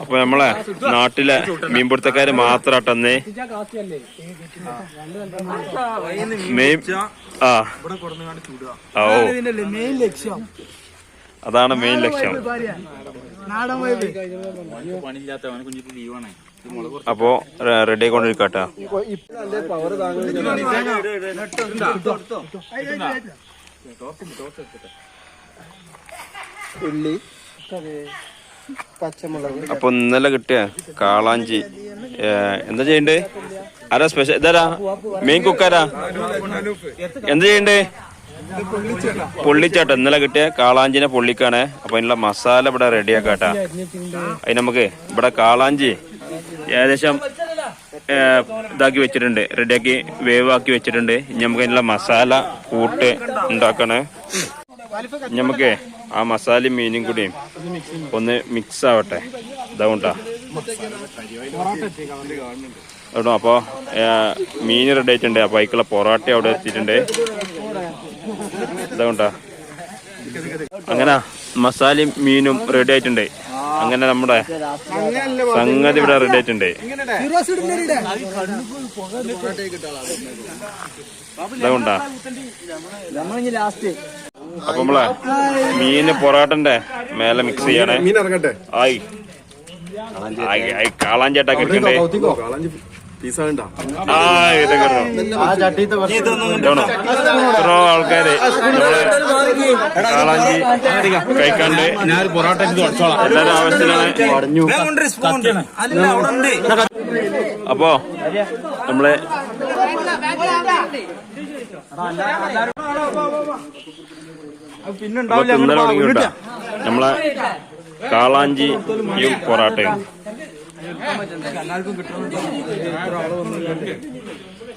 അപ്പൊ നമ്മളെ നാട്ടിലെ മീൻപിടുത്തക്കാര് മാത്രാട്ടന്നേ അതാണ് മെയിൻ ലക്ഷ്യം. അപ്പോ റെഡി ആയിക്കൊണ്ടിരിക്കട്ടെ. ഉള്ളി, പച്ചമുളക്. അപ്പൊ ഇന്നലെ കിട്ടിയ കാളാഞ്ചി എന്താ ചെയ്യണ്ടേ? ആരാ സ്പെഷ്യൽ? ഇതാരാ മെയിൻ കുക്കാരാ? എന്താ ചെയ്യണ്ടേ? പൊള്ളിച്ചാട്ട. ഇന്നലെ കിട്ടിയ കാളാഞ്ചിനെ പൊള്ളിക്കാണ്. അപ്പൊ അതിനുള്ള മസാല ഇവിടെ റെഡിയാക്കാട്ടാ. അതിന് നമുക്ക് ഇവിടെ കാളാഞ്ചി ഏകദേശം ഇതാക്കി വെച്ചിട്ടുണ്ട്, റെഡിയാക്കി വേവാക്കി വെച്ചിട്ടുണ്ട്. ഇനി നമുക്ക് അതിനുള്ള മസാല കൂട്ട് ഉണ്ടാക്കണേ. നമുക്ക് ആ മസാലയും മീനും കൂടിയും ഒന്ന് മിക്സ് ആവട്ടെ. ഇതാവണ്ടാ കേട്ടോ. അപ്പോൾ മീൻ റെഡി ആയിട്ടുണ്ട്. അപ്പോൾ അതിക്കുള്ള പൊറോട്ട അവിടെ എത്തിയിട്ടുണ്ട്. ഇതാവണ്ടാ. അങ്ങനെ മസാലയും മീനും റെഡി ആയിട്ടുണ്ട്. അങ്ങനെ നമ്മുടെ സംഗതി ഇവിടെ റെഡി ആയിട്ടുണ്ട്. ഇതാവണ്ടാ. അപ്പൊ നമ്മളെ മീന് പൊറോട്ടന്റെ മേലെ മിക്സ് ചെയ്യണേ. ആയി കാളാഞ്ചേട്ടാക്കി എടുക്കണ്ടേ. ഇത്ര ആൾക്കാര് കാളാഞ്ചി കഴിക്കാണ്ട് എല്ലാരും ആവശ്യത്തിലാണ്. അപ്പോ നമ്മള് തിന്നൽ തുടങ്ങിയിട്ടാ നമ്മളെ കാളാഞ്ചിയും പൊറാട്ടയും.